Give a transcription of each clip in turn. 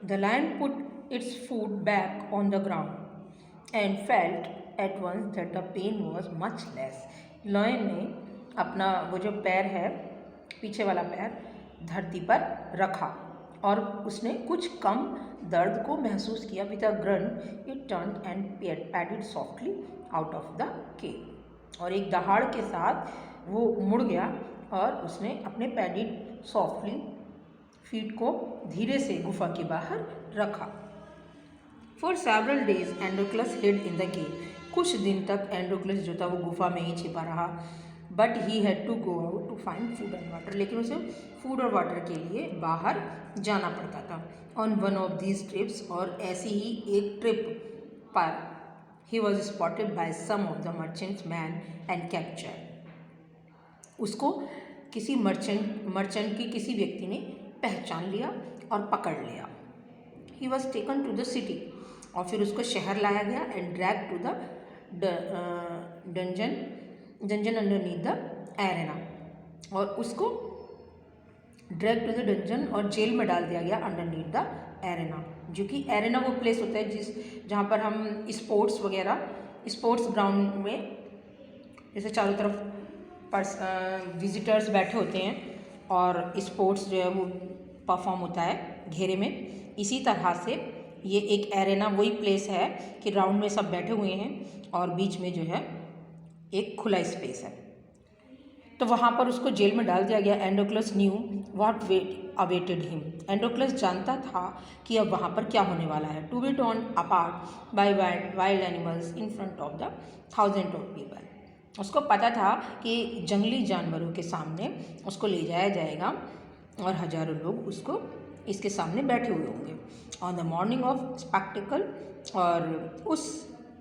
The lion put its foot back on the ground and felt at once that the pain was much less. Lion ने अपना वो जो पैर है, पीछे वाला पैर धरती पर रखा और उसने कुछ कम दर्द को महसूस किया. With a grunt, it turned and padded softly out of the cave. और एक दहाड़ के साथ वो मुड़ गया और उसने अपने पैडिड सॉफ्टली फीट को धीरे से गुफा के बाहर रखा. For several days Androcles hid in the cave. कुछ दिन तक एंड्रोक्लस जो था वो गुफा में ही छिपा रहा. But he had to go out to find food and water. लेकिन उसे फूड और वाटर के लिए बाहर जाना पड़ता था. On one of these trips, और ऐसी ही एक ट्रिप पर, he was spotted by some of the merchants man and capture. उसको किसी मर्चेंट की किसी व्यक्ति ने पहचान लिया और पकड़ लिया. He was taken to the city. और फिर उसको शहर लाया गया and drag to the dungeon underneath the arena. और उसको ड्रैग टू द डंजन और जेल में डाल दिया गया अंडरनीथ द एरेना. जो कि एरेना वो प्लेस होता है जहाँ पर हम स्पोर्ट्स ग्राउंड में जैसे चारों तरफ विजिटर्स बैठे होते हैं और स्पोर्ट्स जो है वो परफॉर्म होता है घेरे में. इसी तरह से ये एक एरेना वही प्लेस है कि राउंड में सब बैठे हुए हैं और बीच में जो है एक खुला स्पेस है. तो वहाँ पर उसको जेल में डाल दिया गया. एंड्रोक्लस न्यू व्हाट अवेटेड हिम. एंड्रोक्लस जानता था कि अब वहाँ पर क्या होने वाला है. To be torn apart by wild animals in front of the thousand of people. उसको पता था कि जंगली जानवरों के सामने उसको ले जाया जाएगा और हजारों लोग उसको इसके सामने बैठे हुए होंगे. On the morning of spectacled, और उस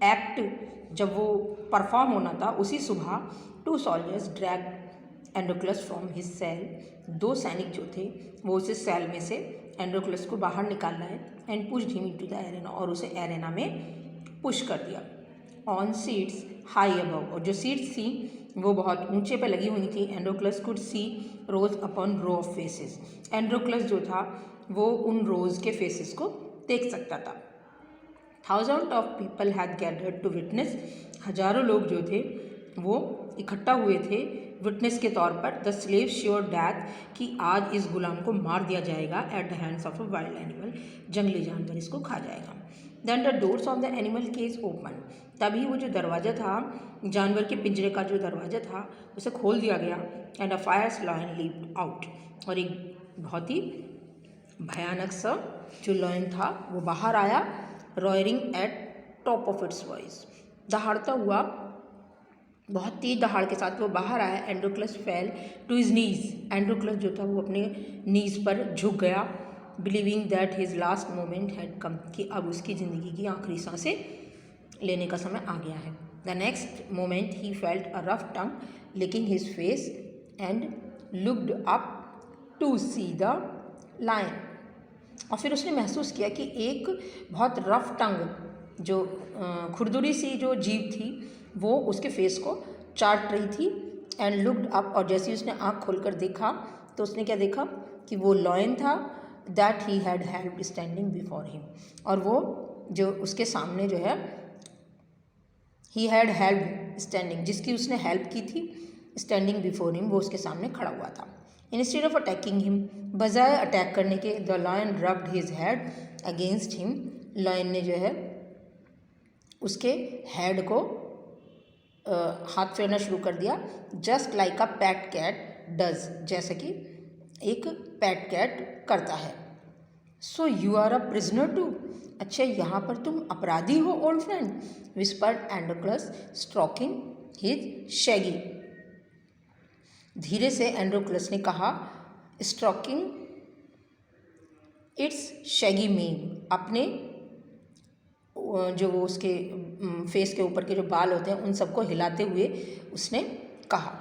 एक्ट जब वो परफॉर्म होना था उसी सुबह, 2 soldiers drag Androcles from his cell. 2 सैनिक जो थे वो उसे सेल में से एंड्रोक्लस को बाहर निकाल लाए and pushed him into the arena. और उसे एरेना में पुश कर दिया. ऑन सीट्स हाई अबव, और जो सीट्स थी वो बहुत ऊंचे पे लगी हुई थी. Androcles could see rows upon row of faces. Androcles जो था वो उन रोज के फेसेस को देख सकता था. Thousand of people had gathered to witness. हजारों लोग जो थे वो इकट्ठा हुए थे विटनेस के तौर पर. द स्लेव श्योर डेथ, कि आज इस गुलाम को मार दिया जाएगा at the hands of a wild animal. जंगली जानवर इसको खा जाएगा. Then the doors of the animal cage open. तभी वो जो दरवाज़ा था, जानवर के पिंजरे का जो दरवाज़ा था, उसे खोल दिया गया. And a fierce lion leaped out. और एक बहुत ही भयानक सा जो लायन था वो बाहर आया. Roaring at top of its voice. दहाड़ता हुआ, बहुत तेज दहाड़ के साथ वो बाहर आया. एंड्रोक्लस फेल टू हिज नीज. एंड्रोक्लस जो था वो अपने नीज पर झुक गया. Believing that his last moment had come, कि अब उसकी ज़िंदगी की आखिरी सांसें लेने का समय आ गया है. The next moment he felt a rough tongue licking his face and looked up to see the lion. और फिर उसने महसूस किया कि एक बहुत रफ टंग, जो खुरदुरी सी जो जीभ थी, वो उसके फेस को चाट रही थी. एंड लुक्ड अप, और जैसे ही उसने आँख खोलकर देखा तो उसने क्या देखा कि वो लायन था that he had helped standing before him. और वो जो उसके सामने जो है, ही हैड हेल्प स्टैंडिंग, जिसकी उसने हेल्प की थी, स्टैंडिंग बिफोर हिम, वो उसके सामने खड़ा हुआ था. इंस्टेड ऑफ अटैकिंग हिम, बजाय अटैक करने के, the lion rubbed his head against him. Lion ने जो है उसके हेड को हाथ फेरना शुरू कर दिया. Just like a pet cat does, जैसे कि एक पैट कैट करता है. So you are a prisoner too. अच्छा, यहाँ पर तुम अपराधी हो old friend. Whispered Androcles stroking his shaggy. धीरे से एंड्रोक्लस ने कहा, स्ट्रोकिंग इट्स शैगी मेन. अपने जो वो उसके फेस के ऊपर के जो बाल होते हैं उन सबको हिलाते हुए उसने कहा.